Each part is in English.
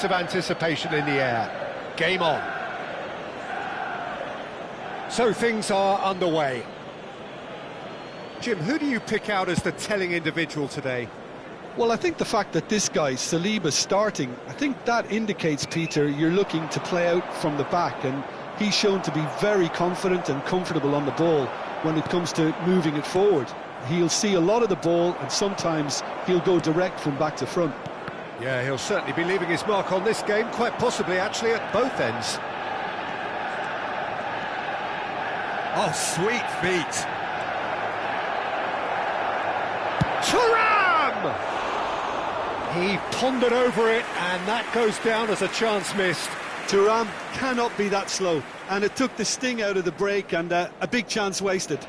Of anticipation in the air. Game on. So things are underway. Jim, who do you pick out as the telling individual today? Well, I think the fact that this guy, Saliba's starting, I think that indicates, Peter, you're looking to play out from the back, and he's shown to be very confident and comfortable on the ball when it comes to moving it forward. He'll see a lot of the ball, and sometimes he'll go direct from back to front. Yeah, he'll certainly be leaving his mark on this game, quite possibly actually at both ends. Oh, sweet feet. Thuram! He pondered over it, and that goes down as a chance missed. Thuram cannot be that slow, and it took the sting out of the break, and a big chance wasted.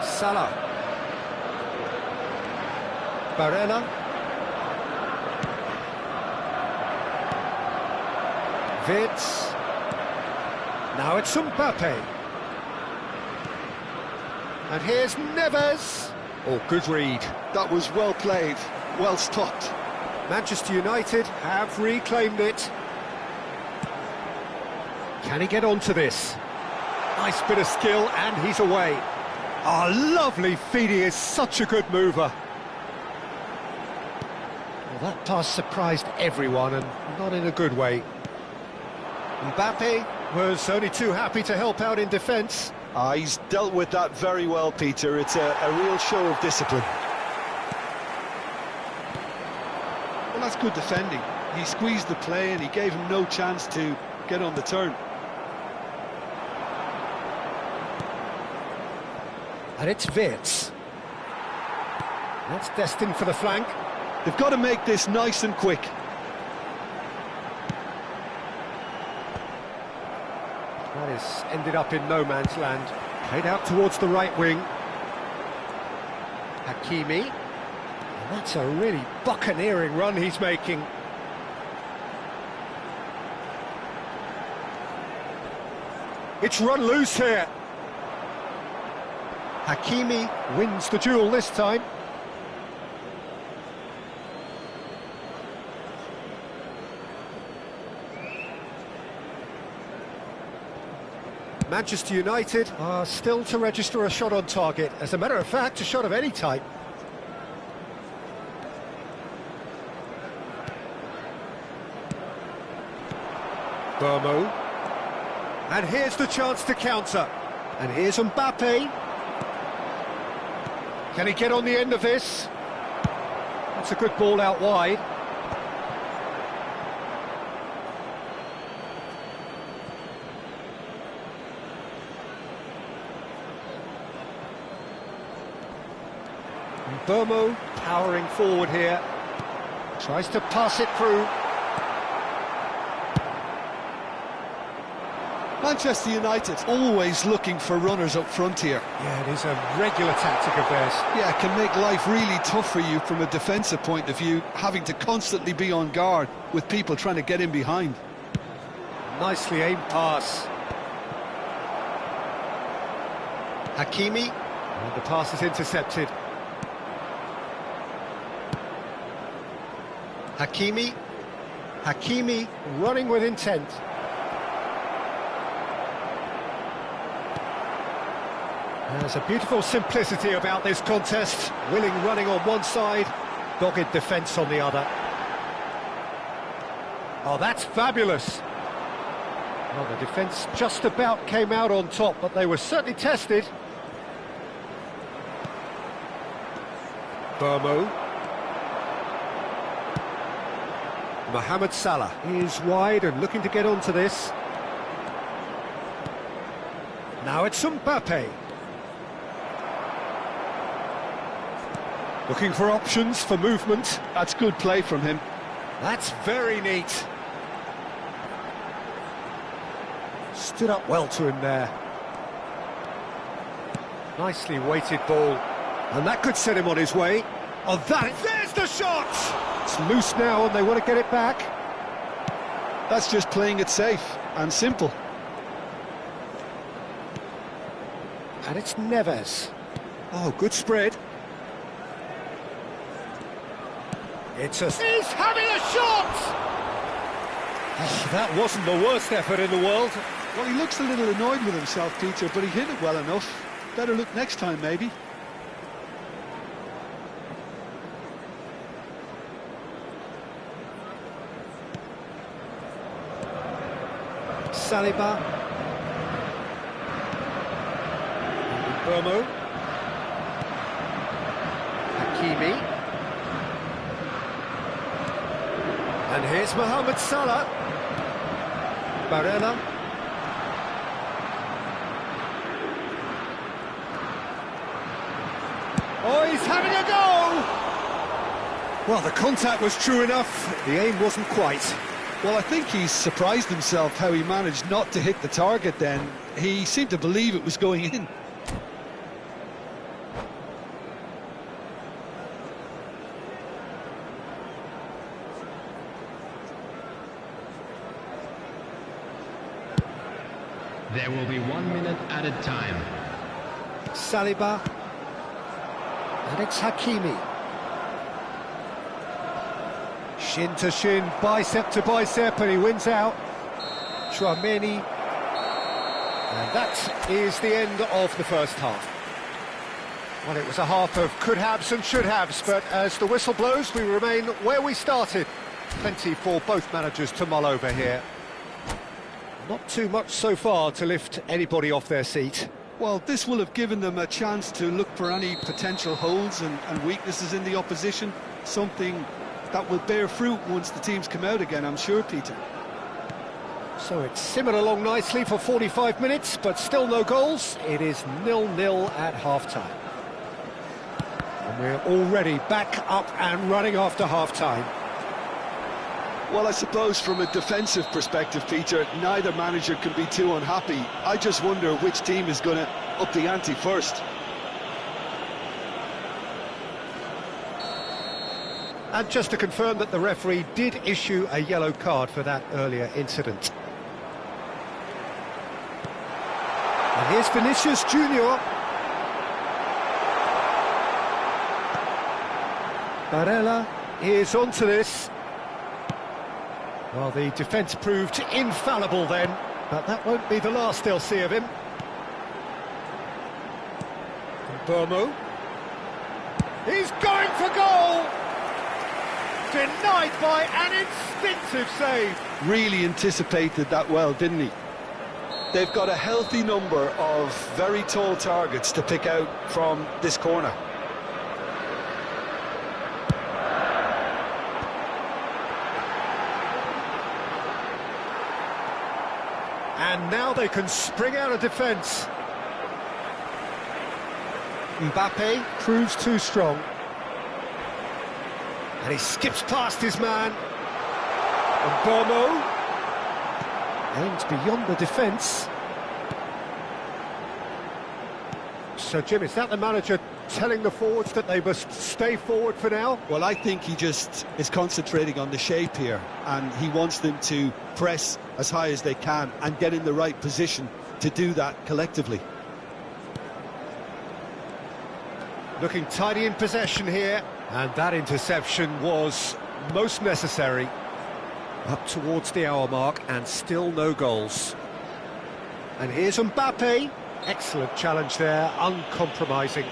Salah. Barella. Wirtz. Now it's Mbappe. And here's Neves. Oh, good read. That was well played, well stopped. Manchester United have reclaimed it. Can he get onto this? Nice bit of skill, and he's away. Oh, lovely feet, he is such a good mover. Well, that pass surprised everyone, and not in a good way. Mbappe was only too happy to help out in defence. He's dealt with that very well, Peter. It's a real show of discipline. Well, that's good defending. He squeezed the play and he gave him no chance to get on the turn. And it's Wirtz. That's destined for the flank. They've got to make this nice and quick. That has ended up in no man's land. Played out towards the right wing. Hakimi. And that's a really buccaneering run he's making. It's run loose here. Hakimi wins the duel this time. Manchester United are still to register a shot on target. As a matter of fact, a shot of any type. Bomo. And here's the chance to counter. And here's Mbappe. Can he get on the end of this? That's a good ball out wide. Bomo powering forward here. Tries to pass it through. Manchester United always looking for runners up front here. Yeah, it is a regular tactic of theirs. Yeah, it can make life really tough for you from a defensive point of view, having to constantly be on guard with people trying to get in behind. Nicely aimed pass. Hakimi. And the pass is intercepted. Hakimi running with intent. There's a beautiful simplicity about this contest. Willing running on one side, dogged defence on the other. Oh, that's fabulous. Well, the defence just about came out on top, but they were certainly tested. Bomo. Mohamed Salah is wide and looking to get onto this. Now it's Mbappe. Looking for options for movement. That's good play from him. That's very neat. Stood up well to him there. Nicely weighted ball. And that could set him on his way. Oh, there's the shot! It's loose now and they want to get it back. That's just playing it safe and simple. And it's Neves. Oh, good spread. He's having a shot! Oh, that wasn't the worst effort in the world. Well, he looks a little annoyed with himself, Peter, but he hit it well enough. Better look next time, maybe. Saliba. Burmo. Hakimi. And here's Mohamed Salah. Barella. Oh, he's having a go! Well, the contact was true enough, the aim wasn't quite. Well, I think he's surprised himself how he managed not to hit the target then. He seemed to believe it was going in. There will be 1 minute added time. Saliba. And it's Hakimi. Shin to shin, bicep to bicep, and he wins out. Tchouameni. And that is the end of the first half. Well, it was a half of could-haves and should-haves, but as the whistle blows, we remain where we started. Plenty for both managers to mull over here. Not too much so far to lift anybody off their seat. Well, this will have given them a chance to look for any potential holes and weaknesses in the opposition. Something that will bear fruit once the teams come out again, I'm sure, Peter. So it's simmered along nicely for 45 minutes, but still no goals. It is 0-0 at half-time. And we're already back up and running after half-time. Well, I suppose from a defensive perspective, Peter, neither manager can be too unhappy. I just wonder which team is going to up the ante first. And just to confirm that the referee did issue a yellow card for that earlier incident. And here's Vinicius Junior. Barella is onto this. Well, the defence proved infallible then, but that won't be the last they'll see of him. Burmo. He's going for goal! Denied by an instinctive save. Really anticipated that well, didn't he? They've got a healthy number of very tall targets to pick out from this corner. And now they can spring out of defence. Mbappe proves too strong. And he skips past his man. And Burmo aims beyond the defence. So, Jim, is that the manager telling the forwards that they must stay forward for now? Well, I think he just is concentrating on the shape here, and he wants them to press as high as they can and get in the right position to do that collectively. Looking tidy in possession here, and that interception was most necessary. Up towards the hour mark, and still no goals. And here's Mbappe. Excellent challenge there, uncompromising.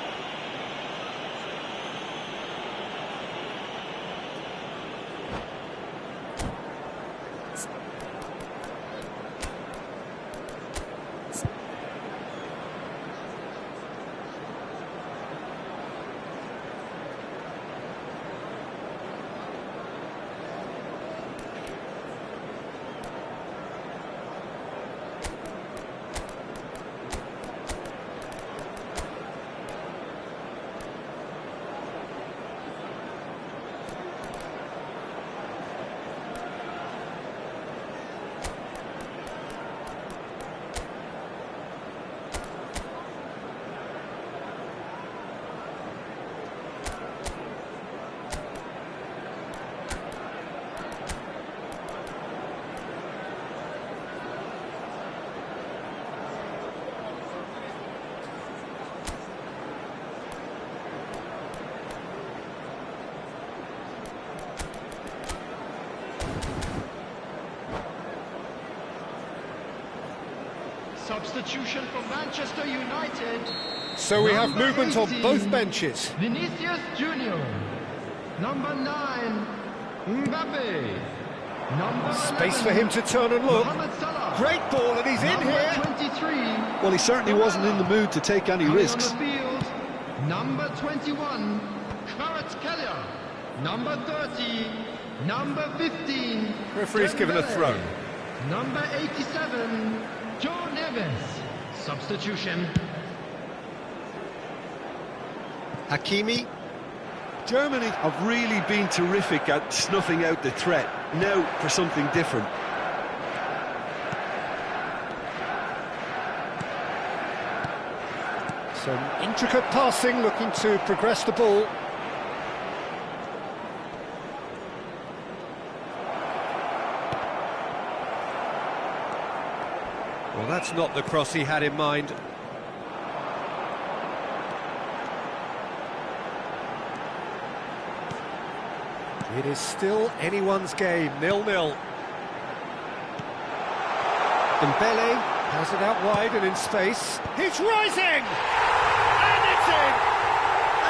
Substitution for Manchester United. So we have Number movement on 18, both benches. Vinicius Junior. Number 9, Mbappe. Number Space 11, for him to turn and look. Mohamed Salah. Great ball, and he's in Number here. 23. Well, he certainly wasn't in the mood to take any Coming risks. on the field, number 21, Kvaratskhelia. Number 30, number 15. Referee's given a Dembele. throw. Number 87, Joe Neves. Substitution. Hakimi. Germany have really been terrific at snuffing out the threat. Now for something different. Some intricate passing, looking to progress the ball. Well, that's not the cross he had in mind. It is still anyone's game, 0-0. Dembele has it out wide and in space. He's rising! And it's in!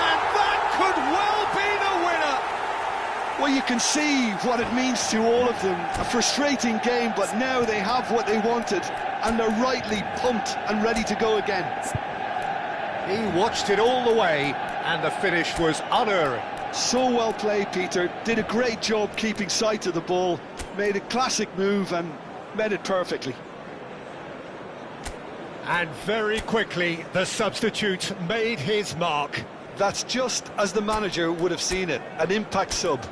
And that could well be the winner! Well, you can see what it means to all of them. A frustrating game, but now they have what they wanted, and they're rightly pumped and ready to go again. He watched it all the way, and the finish was unerring. So well played, Peter. Did a great job keeping sight of the ball, made a classic move and met it perfectly. And very quickly, the substitute made his mark. That's just as the manager would have seen it, an impact sub.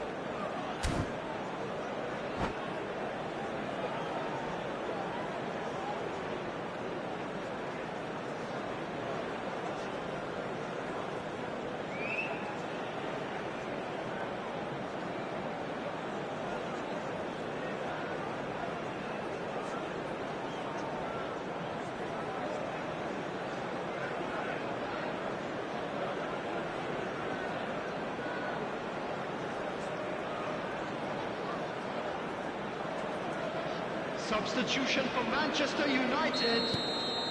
Substitution for Manchester United.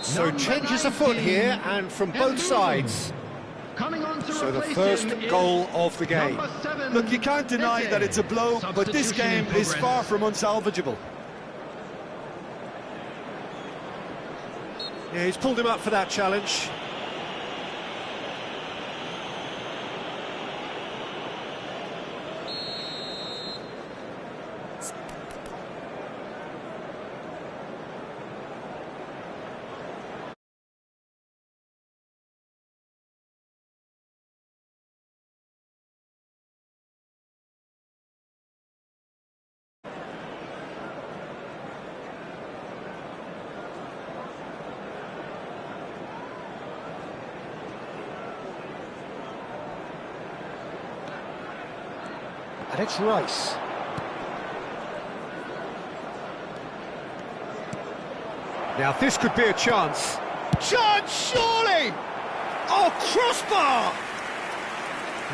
So Number changes 19, afoot here, and from both Embolo. sides. Coming on to So the replace first him is goal of the game. number 7, Look, you can't deny Tete. that it's a blow, but this Substitution in game is progress. far from unsalvageable. Yeah, he's pulled him up for that challenge. And it's Rice. Now this could be a chance. Chance, surely! Oh, crossbar!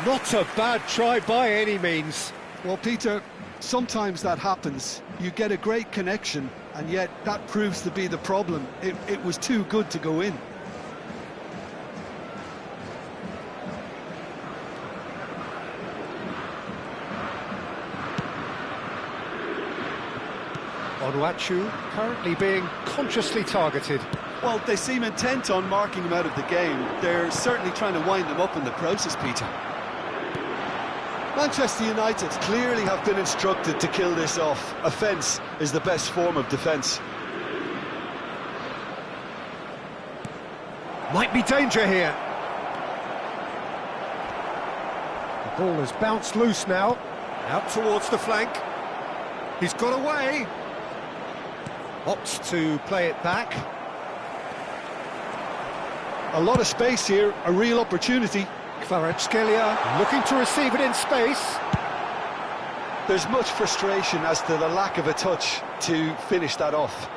Not a bad try by any means. Well, Peter, sometimes that happens. You get a great connection, and yet that proves to be the problem. It was too good to go in. Onuachu currently being consciously targeted. Well, they seem intent on marking him out of the game. They're certainly trying to wind him up in the process, Peter. Manchester United clearly have been instructed to kill this off. Offence is the best form of defence. Might be danger here. The ball has bounced loose now. Out towards the flank. He's got away. Opts to play it back. A lot of space here, a real opportunity. Kvaratskhelia looking to receive it in space. There's much frustration as to the lack of a touch to finish that off.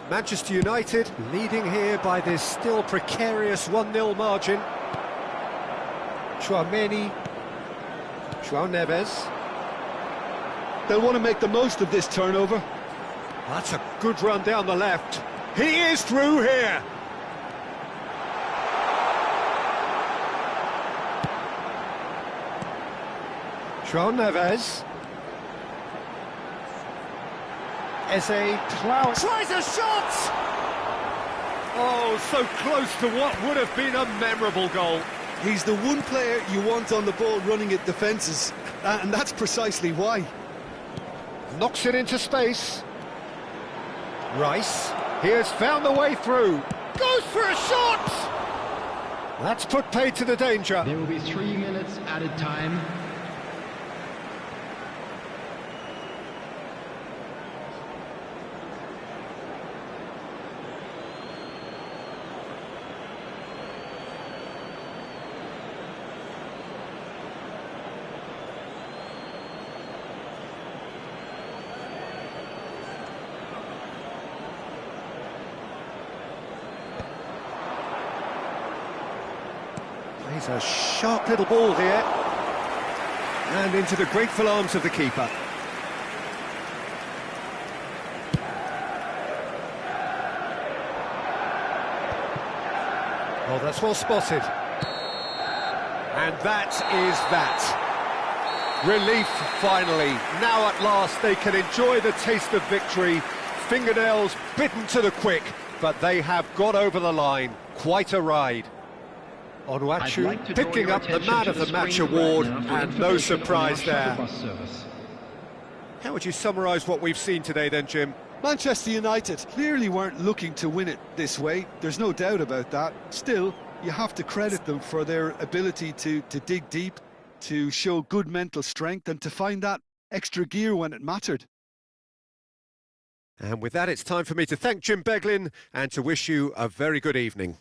Manchester United leading here by this still precarious 1-0 margin. Tchouaméni, João Neves. They'll want to make the most of this turnover. That's a good run down the left. He is through here. João Neves. Eze Clout tries a shot! Oh, so close to what would have been a memorable goal. He's the one player you want on the ball running at defences, and that's precisely why. Knocks it into space. Rice, he has found the way through. Goes for a shot! That's put paid to the danger. There will be 3 minutes added time. Plays a sharp little ball here. And into the grateful arms of the keeper. Oh, that's well spotted. And that is that. Relief, finally. Now at last they can enjoy the taste of victory. Fingernails bitten to the quick, but they have got over the line. Quite a ride. Onuachu picking up the Man of the Match award, and no surprise there. How would you summarise what we've seen today then, Jim? Manchester United clearly weren't looking to win it this way, there's no doubt about that. Still, you have to credit them for their ability to dig deep, to show good mental strength and to find that extra gear when it mattered. And with that, it's time for me to thank Jim Beglin and to wish you a very good evening.